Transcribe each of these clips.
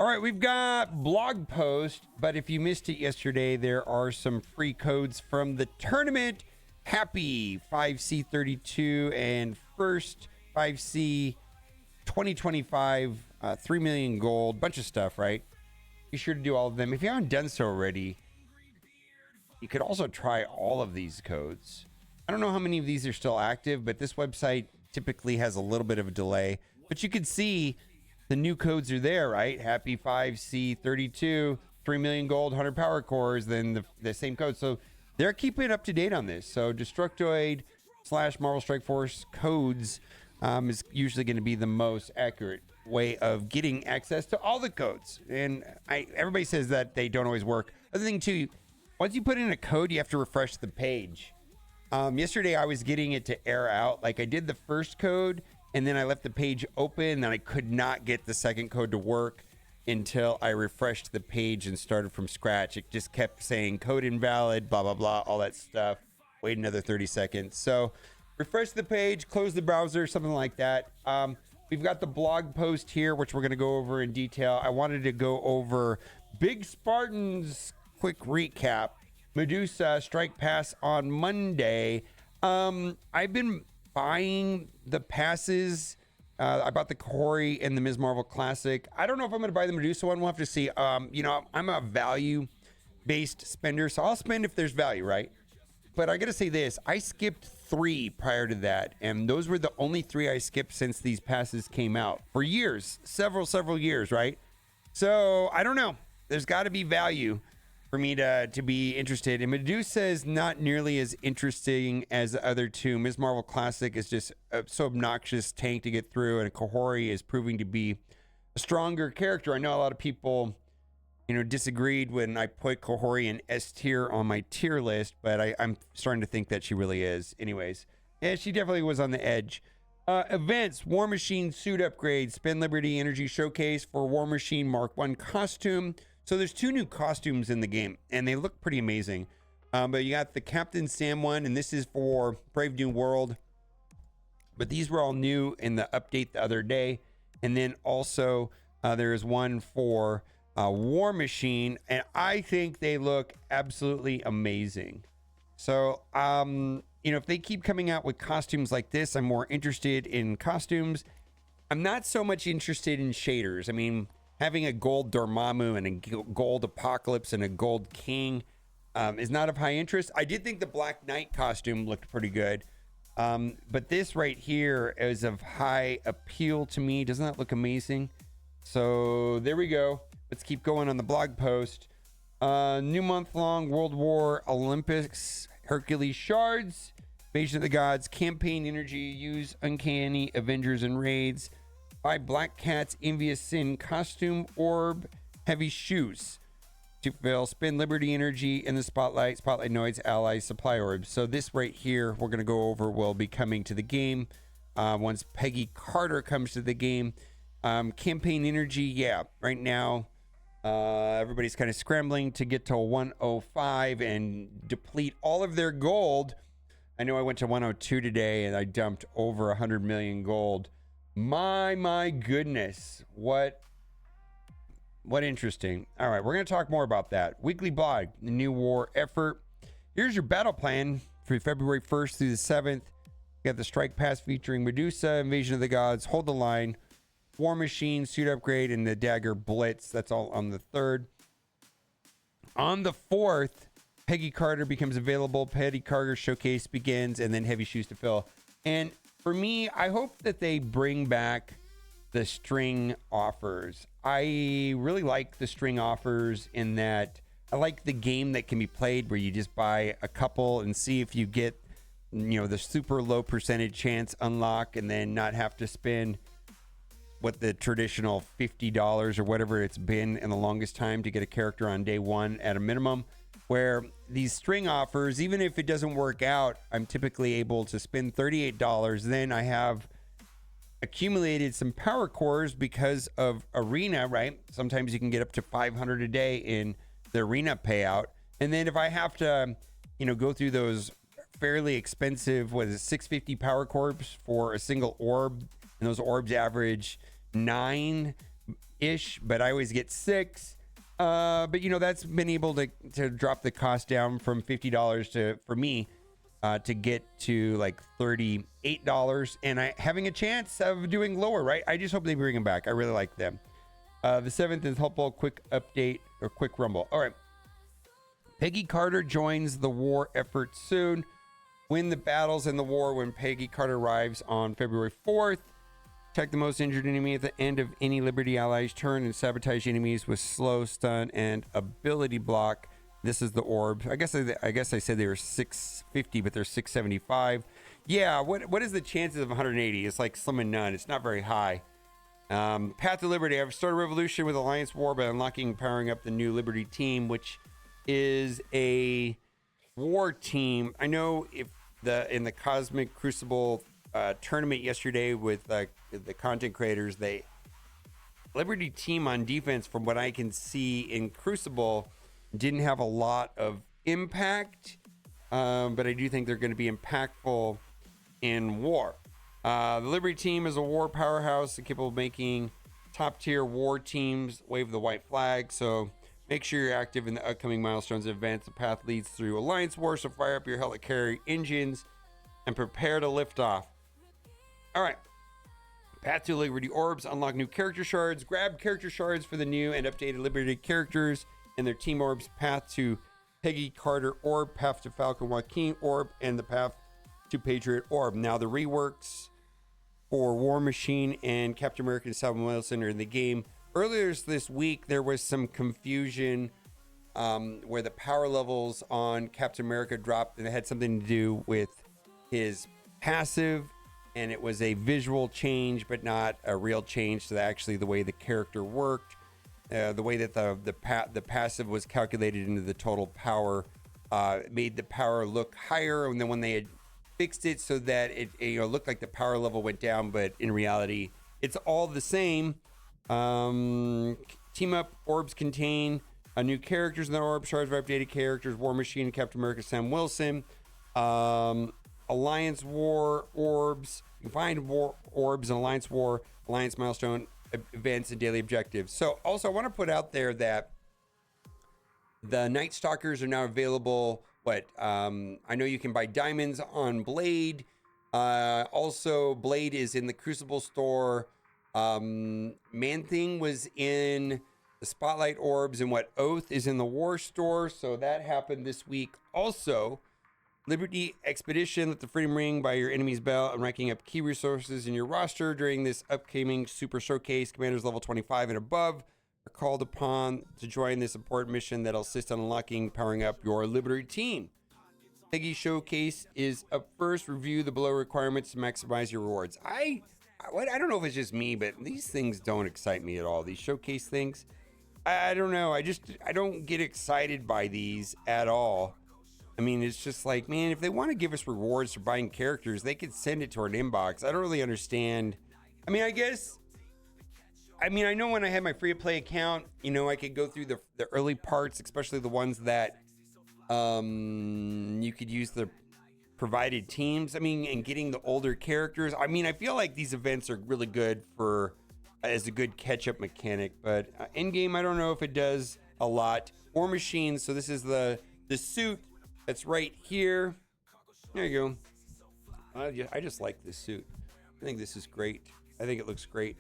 All right, we've got blog post, but if you missed it yesterday, there are some free codes from the tournament. Happy 5C32 and first 5C 2025, 3 million gold, bunch of stuff, right? Be sure to do all of them. If you haven't done so already, you could also try all of these codes. I don't know how many of these are still active, but this website typically has a little bit of a delay. But you can see the new codes are there, right? Happy 5C32, 3 million gold, 100 power cores, then the same code. So they're keeping up to date on this. So Destructoid / Marvel Strike Force codes is usually going to be the most accurate way of getting access to all the codes. And everybody says that they don't always work. Other thing too, once you put in a code, you have to refresh the page. Yesterday I was getting it to error out. Like I did the first code and then I left the page open and I could not get the second code to work until I refreshed the page and started from scratch. It just kept saying code invalid, blah, blah, blah, all that stuff. Wait another 30 seconds. So refresh the page, close the browser, something like that. We've got the blog post here, which we're going to go over in detail. I wanted to go over Big Spartan's quick recap. Medusa Strike Pass on Monday. I've been buying the passes. I bought the Corey and the Ms. Marvel Classic. I don't know if I'm going to buy the Medusa one. We'll have to see. I'm a value-based spender, so I'll spend if there's value, right? But I got to say this. I skipped 3 prior to that, and those were the only 3 I skipped since these passes came out. For years. Several years, right? So, I don't know. There's got to be value for me to be interested. And Medusa is not nearly as interesting as the other 2. Ms. Marvel Classic is just a so obnoxious tank to get through, and Kahori is proving to be a stronger character. I know a lot of people, disagreed when I put Kahori in S tier on my tier list, but I'm starting to think that she really is. Anyways, yeah, she definitely was on the edge. Events, War Machine suit upgrade, Spin Liberty Energy Showcase for War Machine Mark 1 costume. So there's 2 new costumes in the game, and they look pretty amazing. But you got the Captain Sam one, and this is for Brave New World. But these were all new in the update the other day. And then also there is one for War Machine, and I think they look absolutely amazing. So, if they keep coming out with costumes like this, I'm more interested in costumes. I'm not so much interested in shaders. I mean, having a gold Dormammu and a gold Apocalypse and a gold King is not of high interest. I did think the Black Knight costume looked pretty good. But this right here is of high appeal to me. Doesn't that look amazing? So there we go. Let's keep going on the blog post. New month-long World War Olympics Hercules Shards. Invasion of the Gods. Campaign Energy. Use Uncanny Avengers and Raids. Buy Black Cat's Envious Sin costume orb, heavy shoes to fill, Spin Liberty Energy in the Spotlight Noids allies supply orbs. So this right here we're going to go over will be coming to the game once Peggy Carter comes to the game. Campaign Energy, yeah, right now everybody's kind of scrambling to get to 105 and deplete all of their gold. I know I went to 102 today and I dumped over 100 million gold. My goodness, what interesting. All right, we're going to talk more about that. Weekly blog, the new war effort. Here's your battle plan for February 1st through the 7th. You got the Strike Pass featuring Medusa, Invasion of the Gods, Hold the Line, War Machine, Suit Upgrade, and the Dagger Blitz. That's all on the 3rd. On the 4th, Peggy Carter becomes available. Peggy Carter Showcase begins, and then Heavy Shoes to Fill. And for me, I hope that they bring back the string offers. I really like the string offers in that I like the game that can be played where you just buy a couple and see if you get, the super low percentage chance unlock and then not have to spend what the traditional $50 or whatever it's been in the longest time to get a character on day 1 at a minimum. Where these string offers, even if it doesn't work out, I'm typically able to spend $38. Then I have accumulated some power cores because of arena, right? Sometimes you can get up to 500 a day in the arena payout. And then if I have to, go through those fairly expensive, 650 power cores for a single orb, and those orbs average 9 ish, but I always get 6. But you know, that's been able to drop the cost down from $50 for me to get to like $38, and having a chance of doing lower, right? I just hope they bring them back. I really like them. The 7th is helpful. Quick update or quick rumble. All right. Peggy Carter joins the war effort soon. Win the battles in the war when Peggy Carter arrives on February 4th. Attack the most injured enemy at the end of any Liberty allies turn and sabotage enemies with slow, stun, and ability block. This is the orb. I guess I said they were 650, but they're 675. Yeah, what is the chances of 180? It's like slim and none. It's not very high. Path to Liberty. I've started a revolution with Alliance War by unlocking and powering up the new Liberty team, which is a war team. I know if in the Cosmic Crucible tournament yesterday with the content creators, Liberty team on defense, from what I can see in Crucible, didn't have a lot of impact, but I do think they're going to be impactful in war. The Liberty team is a war powerhouse capable of making top tier war teams wave the white flag. So make sure you're active in the upcoming milestones and events. The path leads through Alliance War, so fire up your helicarrier engines and prepare to lift off. All right. Path to Liberty orbs. Unlock new character shards. Grab character shards for the new and updated Liberty characters and their team orbs. Path to Peggy Carter orb. Path to Falcon Joaquin orb. And the path to Patriot orb. Now the reworks for War Machine and Captain America and Sam Wilson are in the game. Earlier this week, there was some confusion where the power levels on Captain America dropped, and it had something to do with his passive, and it was a visual change, but not a real change to actually the way the character worked. The way that the passive was calculated into the total power made the power look higher, and then when they had fixed it so that it looked like the power level went down, but in reality, it's all the same. Team up orbs contain new characters in the orb, shards of updated characters, War Machine, Captain America, Sam Wilson. Alliance War orbs. You can find war orbs in Alliance War, Alliance milestone events, and daily objectives. So also I want to put out there that the Night Stalkers are now available. I know you can buy diamonds on Blade. Also, Blade is in the Crucible store. Man-Thing was in the Spotlight orbs, and Oath is in the War store. So that happened this week. Also, Liberty Expedition, let the Freedom ring by your enemy's bell and ranking up key resources in your roster during this upcoming Super Showcase. Commanders level 25 and above are called upon to join this important mission that'll assist on unlocking, powering up your Liberty team. Peggy Showcase is up first. Review the below requirements to maximize your rewards. I don't know if it's just me, but these things don't excite me at all. These showcase things, I don't know. I don't get excited by these at all. I mean, it's just like, man, if they want to give us rewards for buying characters, they could send it to our inbox. I don't really understand. I mean, I know when I had my free to play account, I could go through the early parts, especially the ones that you could use the provided teams. I mean, and getting the older characters. I mean, I feel like these events are really good as a good catch-up mechanic, but in game, I don't know if it does a lot. War Machine. So this is the suit that's right here. There you go. I just like this suit. I think this is great. I think it looks great.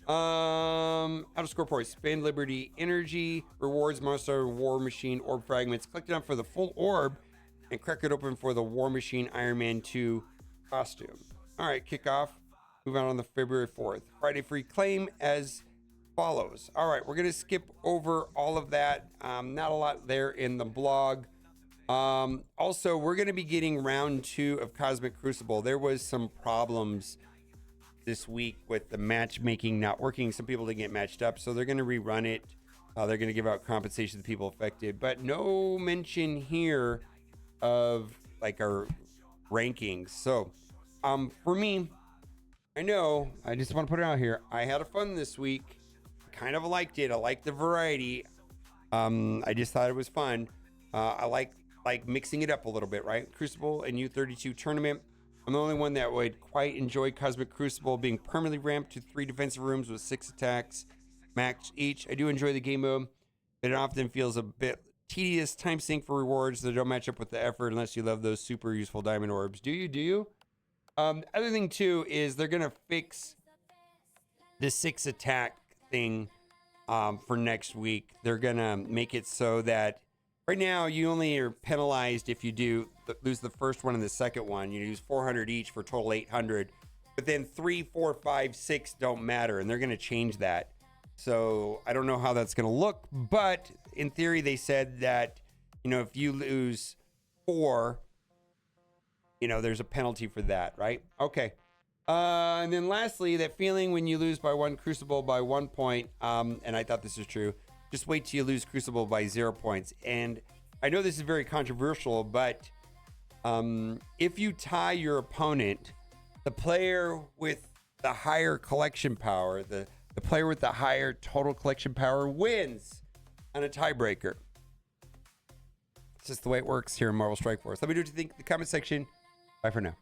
How to score points. Spend Liberty energy. Rewards monster War Machine orb fragments. Click it on for the full orb and crack it open for the War Machine Iron Man 2 costume. All right, kickoff. Move on the February 4th. Friday free claim as follows. All right, we're going to skip over all of that. Not a lot there in the blog. Also, we're going to be getting round 2 of Cosmic Crucible. There was some problems this week with the matchmaking not working. Some people didn't get matched up, so they're going to rerun it. They're going to give out compensation to people affected, but no mention here of like our rankings. So for me, I just want to put it out here, I had a fun this week. Kind of liked it. I liked the variety. I just thought it was fun. I like mixing it up a little bit, right? Crucible and U32 tournament. I'm the only one that would quite enjoy Cosmic Crucible being permanently ramped to 3 defensive rooms with 6 attacks. max each. I do enjoy the game mode, but it often feels a bit tedious. Time sink for rewards that don't match up with the effort unless you love those super useful diamond orbs. Do you? Do you? Other thing too is they're gonna fix the 6 attack thing for next week. They're gonna make it so that right now you only are penalized if you do lose the first one and the second one. You use 400 each for total 800, but then 3, 4, 5, 6 don't matter, and they're gonna change that. So I don't know how that's gonna look, but in theory they said that, you know, if you lose 4, you know, there's a penalty for that, right? Okay. And then lastly, that feeling when you lose by 1 Crucible by 1 point, and I thought this was true, just wait till you lose Crucible by 0 points. And I know this is very controversial, but if you tie your opponent, the player with the higher collection power, the player with the higher total collection power wins on a tiebreaker. It's just the way it works here in Marvel Strike Force. Let me know what you think in the comment section. Bye for now.